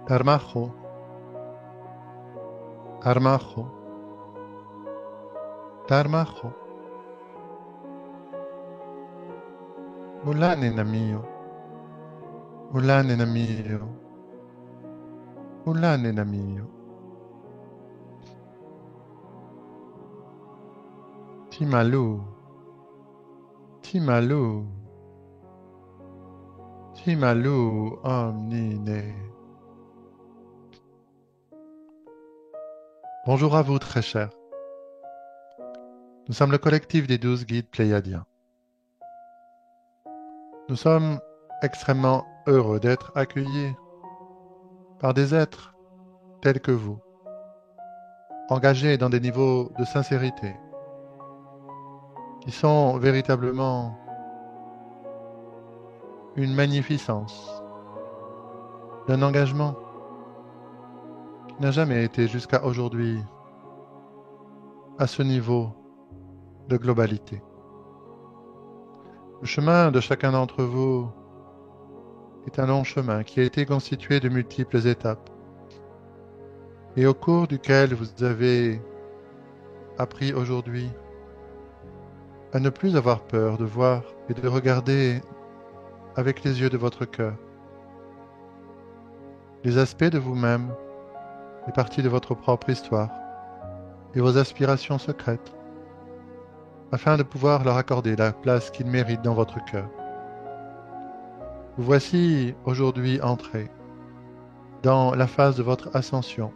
Armajo, armajo, tarmajo, ulanena mio, ulanena mio, ulanena mio, timalu, timalu, timalu omnine. Bonjour à vous, très chers. Nous sommes le collectif des 12 guides pléiadiens. Nous sommes extrêmement heureux d'être accueillis par des êtres tels que vous, engagés dans des niveaux de sincérité, qui sont véritablement une magnificence d'un engagement qui n'a jamais été jusqu'à aujourd'hui à ce niveau de globalité. Le chemin de chacun d'entre vous est un long chemin qui a été constitué de multiples étapes et au cours duquel vous avez appris aujourd'hui à ne plus avoir peur de voir et de regarder avec les yeux de votre cœur les aspects de vous-même, les parties de votre propre histoire et vos aspirations secrètes, afin de pouvoir leur accorder la place qu'ils méritent dans votre cœur. Vous voici aujourd'hui entrés dans la phase de votre ascension,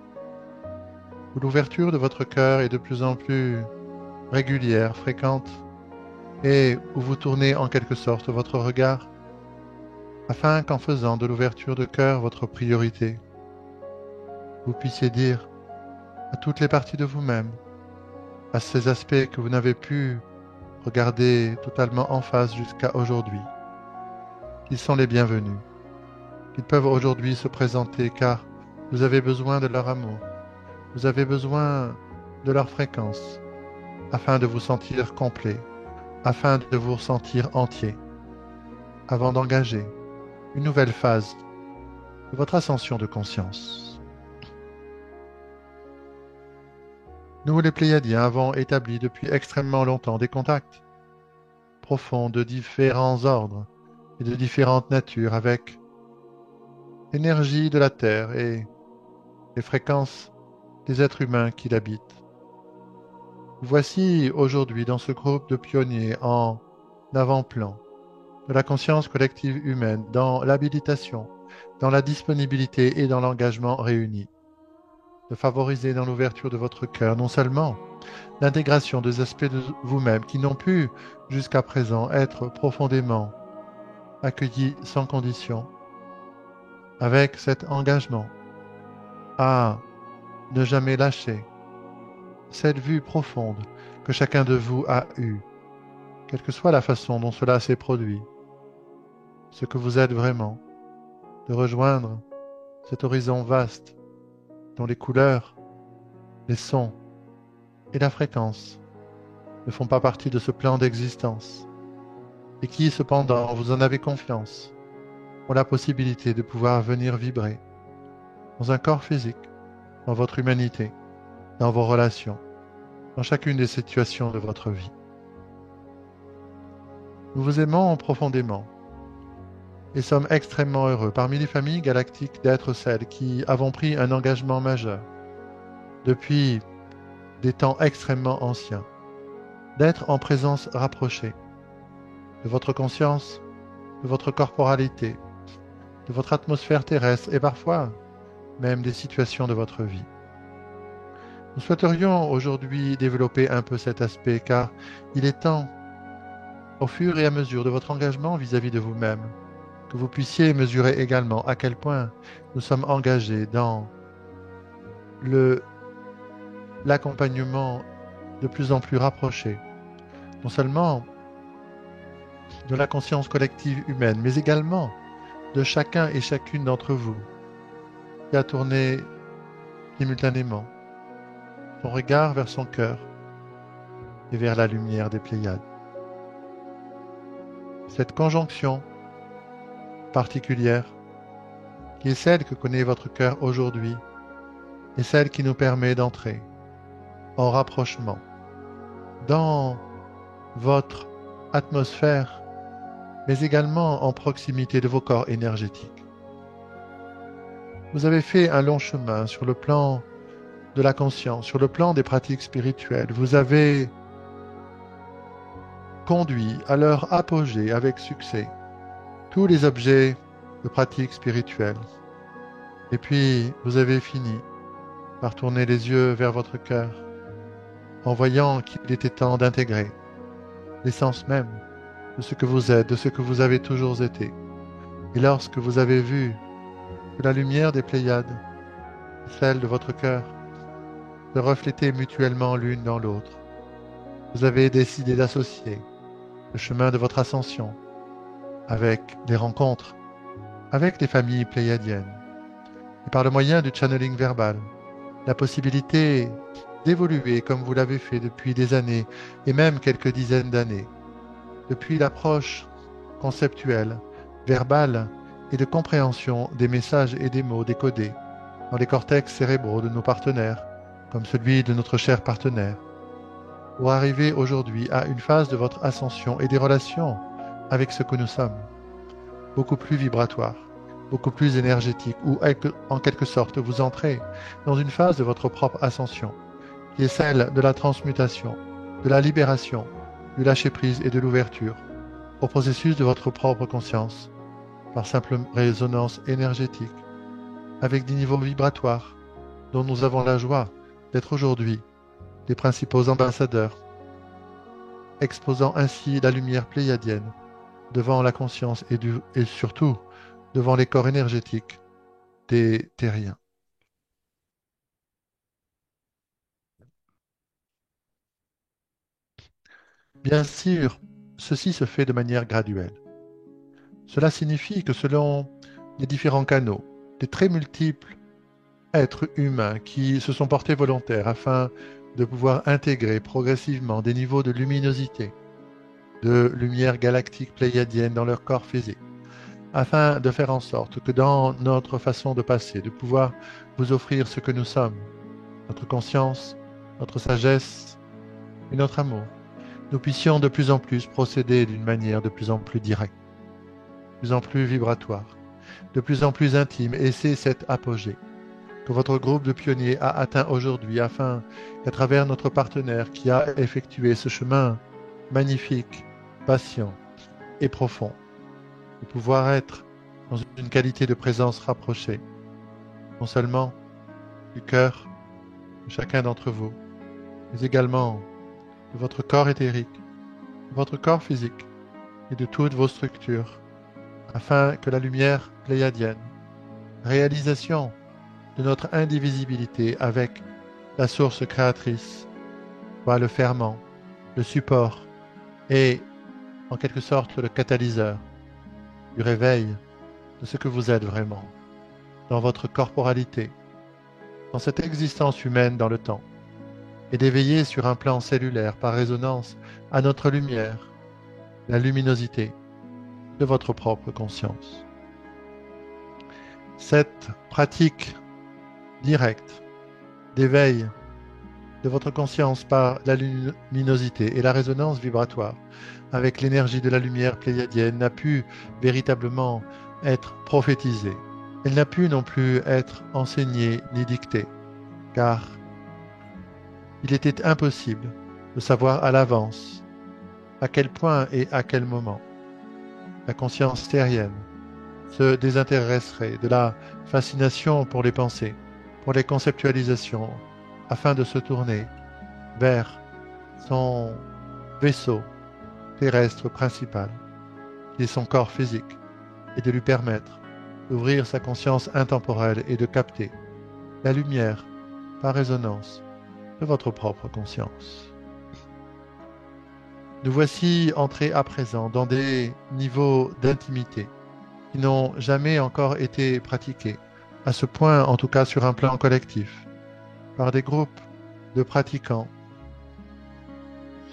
où l'ouverture de votre cœur est de plus en plus régulière, fréquente, et où vous tournez en quelque sorte votre regard, afin qu'en faisant de l'ouverture de cœur votre priorité, vous puissiez dire à toutes les parties de vous-même, à ces aspects que vous n'avez pu regarder totalement en face jusqu'à aujourd'hui, qu'ils sont les bienvenus, qu'ils peuvent aujourd'hui se présenter car vous avez besoin de leur amour, vous avez besoin de leur fréquence, afin de vous sentir complet, afin de vous sentir entier, avant d'engager une nouvelle phase de votre ascension de conscience. Nous, les Pléiadiens, avons établi depuis extrêmement longtemps des contacts profonds de différents ordres et de différentes natures avec l'énergie de la Terre et les fréquences des êtres humains qui l'habitent. Voici aujourd'hui dans ce groupe de pionniers en avant-plan de la conscience collective humaine, dans l'habilitation, dans la disponibilité et dans l'engagement réunis, de favoriser dans l'ouverture de votre cœur non seulement l'intégration des aspects de vous-même qui n'ont pu jusqu'à présent être profondément accueillis sans condition, avec cet engagement à ne jamais lâcher cette vue profonde que chacun de vous a eue, quelle que soit la façon dont cela s'est produit, ce que vous êtes vraiment, de rejoindre cet horizon vaste dont les couleurs, les sons et la fréquence ne font pas partie de ce plan d'existence et qui, cependant, vous en avez confiance, ont la possibilité de pouvoir venir vibrer dans un corps physique, dans votre humanité, dans vos relations, dans chacune des situations de votre vie. Nous vous aimons profondément et sommes extrêmement heureux parmi les familles galactiques d'être celles qui avons pris un engagement majeur depuis des temps extrêmement anciens, d'être en présence rapprochée de votre conscience, de votre corporalité, de votre atmosphère terrestre et parfois même des situations de votre vie. Nous souhaiterions aujourd'hui développer un peu cet aspect car il est temps, au fur et à mesure de votre engagement vis-à-vis de vous-même, que vous puissiez mesurer également à quel point nous sommes engagés dans le l'accompagnement de plus en plus rapproché, non seulement de la conscience collective humaine, mais également de chacun et chacune d'entre vous qui a tourné simultanément son regard vers son cœur et vers la lumière des Pléiades. Cette conjonction particulière qui est celle que connaît votre cœur aujourd'hui et celle qui nous permet d'entrer en rapprochement dans votre atmosphère, mais également en proximité de vos corps énergétiques. Vous avez fait un long chemin sur le plan de la conscience, sur le plan des pratiques spirituelles. Vous avez conduit à leur apogée avec succès tous les objets de pratiques spirituelles. Et puis, vous avez fini par tourner les yeux vers votre cœur en voyant qu'il était temps d'intégrer l'essence même de ce que vous êtes, de ce que vous avez toujours été. Et lorsque vous avez vu que la lumière des Pléiades, celle de votre cœur, se reflétaient mutuellement l'une dans l'autre, vous avez décidé d'associer le chemin de votre ascension avec les rencontres, avec les familles pléiadiennes, et par le moyen du channeling verbal, la possibilité d'évoluer comme vous l'avez fait depuis des années et même quelques dizaines d'années, depuis l'approche conceptuelle, verbale et de compréhension des messages et des mots décodés dans les cortex cérébraux de nos partenaires, comme celui de notre cher partenaire, pour arriver aujourd'hui à une phase de votre ascension et des relations avec ce que nous sommes, beaucoup plus vibratoire, beaucoup plus énergétique, où en quelque sorte vous entrez dans une phase de votre propre ascension, qui est celle de la transmutation, de la libération, du lâcher-prise et de l'ouverture au processus de votre propre conscience, par simple résonance énergétique, avec des niveaux vibratoires dont nous avons la joie d'être aujourd'hui les principaux ambassadeurs, exposant ainsi la lumière pléiadienne devant la conscience et surtout devant les corps énergétiques des terriens. Bien sûr, ceci se fait de manière graduelle. Cela signifie que selon les différents canaux, des très multiples êtres humains qui se sont portés volontaires afin de pouvoir intégrer progressivement des niveaux de luminosité, de lumière galactique pléiadienne dans leur corps physique, afin de faire en sorte que dans notre façon de passer, de pouvoir vous offrir ce que nous sommes, notre conscience, notre sagesse et notre amour, nous puissions de plus en plus procéder d'une manière de plus en plus directe, de plus en plus vibratoire, de plus en plus intime, et c'est cet apogée que votre groupe de pionniers a atteint aujourd'hui afin qu'à travers notre partenaire qui a effectué ce chemin magnifique, patient et profond, de pouvoir être dans une qualité de présence rapprochée, non seulement du cœur de chacun d'entre vous, mais également de votre corps éthérique, de votre corps physique et de toutes vos structures, afin que la lumière pléiadienne, réalisation de notre indivisibilité avec la source créatrice, soit le ferment, le support et, en quelque sorte, le catalyseur du réveil de ce que vous êtes vraiment, dans votre corporalité, dans cette existence humaine dans le temps, et d'éveiller sur un plan cellulaire par résonance à notre lumière, la luminosité de votre propre conscience. Cette pratique directe d'éveil de votre conscience par la luminosité et la résonance vibratoire avec l'énergie de la lumière pléiadienne n'a pu véritablement être prophétisée. Elle n'a pu non plus être enseignée ni dictée, car il était impossible de savoir à l'avance à quel point et à quel moment la conscience terrienne se désintéresserait de la fascination pour les pensées, pour les conceptualisations, afin de se tourner vers son vaisseau terrestre principal, qui est son corps physique, et de lui permettre d'ouvrir sa conscience intemporelle et de capter la lumière par résonance de votre propre conscience. Nous voici entrés à présent dans des niveaux d'intimité qui n'ont jamais encore été pratiqués, à ce point en tout cas sur un plan collectif, par des groupes de pratiquants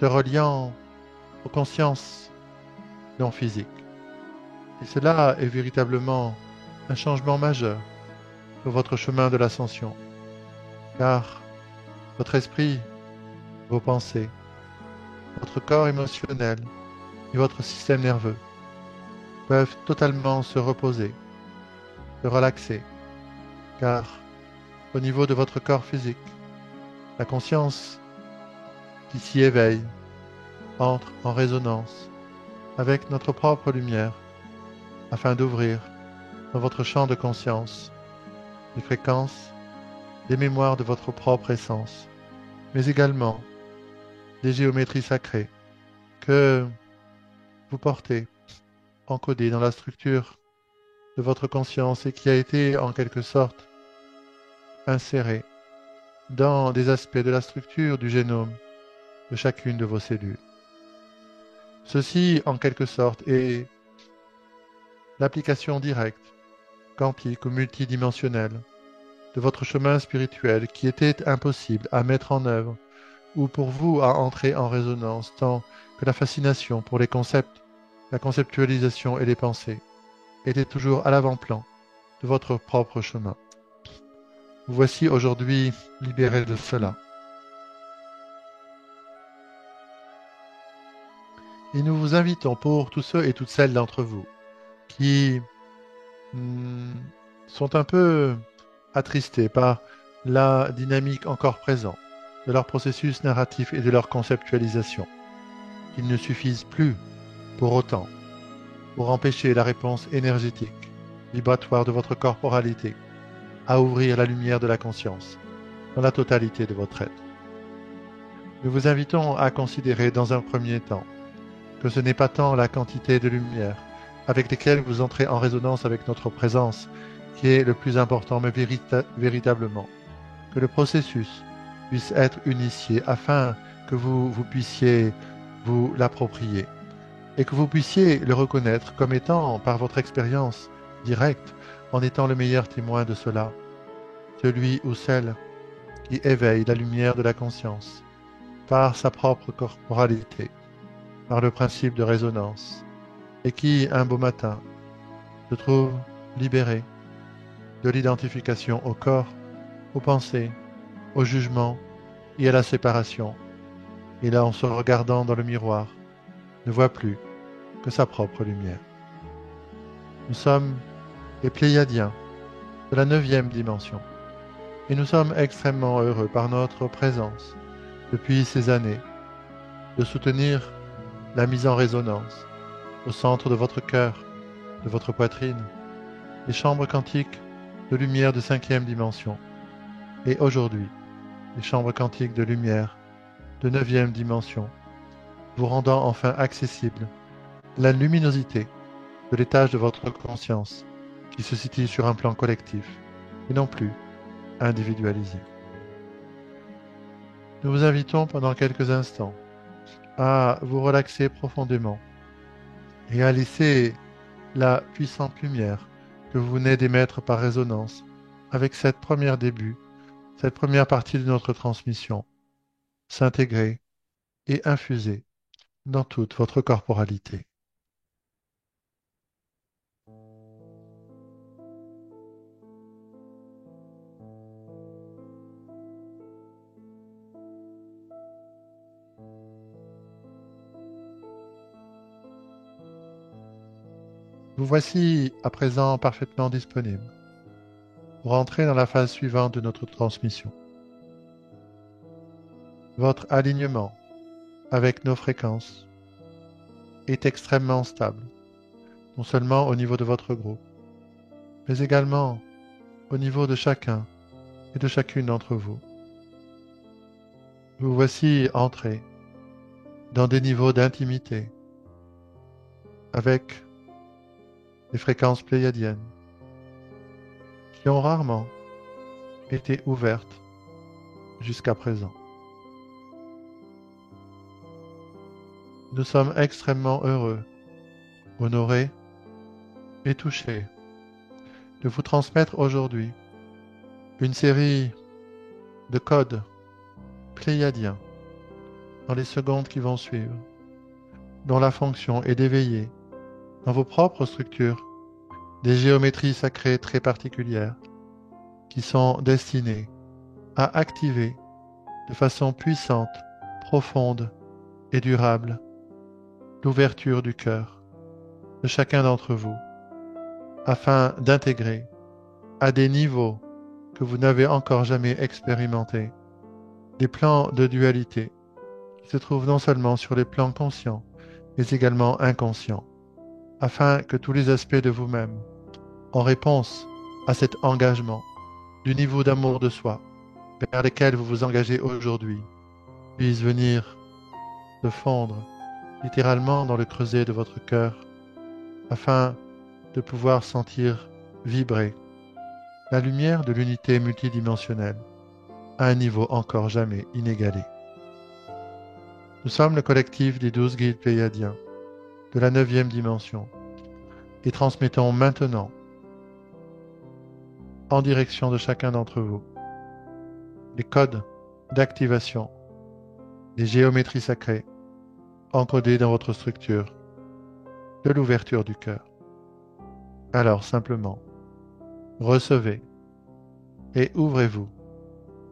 se reliant aux consciences non physiques. Et cela est véritablement un changement majeur sur votre chemin de l'ascension, car votre esprit, vos pensées, votre corps émotionnel et votre système nerveux peuvent totalement se reposer, se relaxer, car au niveau de votre corps physique, la conscience qui s'y éveille entre en résonance avec notre propre lumière afin d'ouvrir dans votre champ de conscience les fréquences, des mémoires de votre propre essence, mais également des géométries sacrées que vous portez encodées dans la structure de votre conscience et qui a été en quelque sorte insérée dans des aspects de la structure du génome de chacune de vos cellules. Ceci, en quelque sorte, est l'application directe, quantique ou multidimensionnelle de votre chemin spirituel qui était impossible à mettre en œuvre ou pour vous à entrer en résonance tant que la fascination pour les concepts, la conceptualisation et les pensées était toujours à l'avant-plan de votre propre chemin. Vous voici aujourd'hui libéré de cela. Et nous vous invitons pour tous ceux et toutes celles d'entre vous qui hmm, sont un peu attristés par la dynamique encore présente de leur processus narratif et de leur conceptualisation. Ils ne suffisent plus, pour autant, pour empêcher la réponse énergétique, vibratoire de votre corporalité à ouvrir la lumière de la conscience dans la totalité de votre être. Nous vous invitons à considérer dans un premier temps que ce n'est pas tant la quantité de lumière avec lesquelles vous entrez en résonance avec notre présence qui est le plus important, mais véritablement, que le processus puisse être initié afin que vous puissiez vous l'approprier et que vous puissiez le reconnaître comme étant, par votre expérience directe, en étant le meilleur témoin de cela, celui ou celle qui éveille la lumière de la conscience par sa propre corporalité, par le principe de résonance, et qui, un beau matin, se trouve libéré de l'identification au corps, aux pensées, au jugement et à la séparation, et là, en se regardant dans le miroir, ne voit plus que sa propre lumière. Nous sommes les Pléiadiens de la 9e dimension, et nous sommes extrêmement heureux par notre présence depuis ces années de soutenir la mise en résonance au centre de votre cœur, de votre poitrine, les chambres quantiques de lumière de 5e dimension, et aujourd'hui, les chambres quantiques de lumière de 9e dimension, vous rendant enfin accessible la luminosité de l'étage de votre conscience qui se situe sur un plan collectif et non plus individualisé. Nous vous invitons pendant quelques instants à vous relaxer profondément et à laisser la puissante lumière que vous venez d'émettre par résonance avec cette première début, cette première partie de notre transmission, s'intégrer et infuser dans toute votre corporalité. Vous voici à présent parfaitement disponible pour entrer dans la phase suivante de notre transmission. Votre alignement avec nos fréquences est extrêmement stable, non seulement au niveau de votre groupe, mais également au niveau de chacun et de chacune d'entre vous. Vous voici entré dans des niveaux d'intimité avec les fréquences pléiadiennes qui ont rarement été ouvertes jusqu'à présent. Nous sommes extrêmement heureux, honorés et touchés de vous transmettre aujourd'hui une série de codes pléiadiens dans les secondes qui vont suivre, dont la fonction est d'éveiller dans vos propres structures des géométries sacrées très particulières qui sont destinées à activer de façon puissante, profonde et durable l'ouverture du cœur de chacun d'entre vous afin d'intégrer à des niveaux que vous n'avez encore jamais expérimentés des plans de dualité qui se trouvent non seulement sur les plans conscients mais également inconscients afin que tous les aspects de vous-même en réponse à cet engagement du niveau d'amour de soi vers lesquels vous vous engagez aujourd'hui puissent venir se fondre littéralement dans le creuset de votre cœur afin de pouvoir sentir vibrer la lumière de l'unité multidimensionnelle à un niveau encore jamais inégalé. Nous sommes le collectif des 12 guides pléiadiens de la 9e dimension et transmettons maintenant en direction de chacun d'entre vous les codes d'activation des géométries sacrées encodées dans votre structure de l'ouverture du cœur. Alors simplement, recevez et ouvrez-vous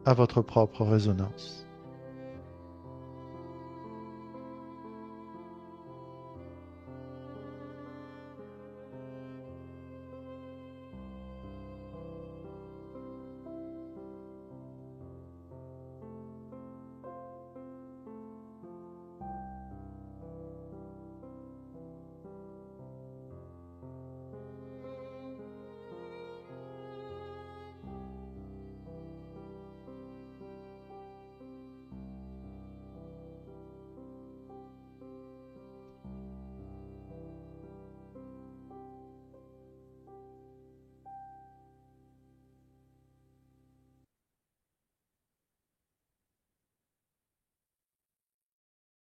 à votre propre résonance.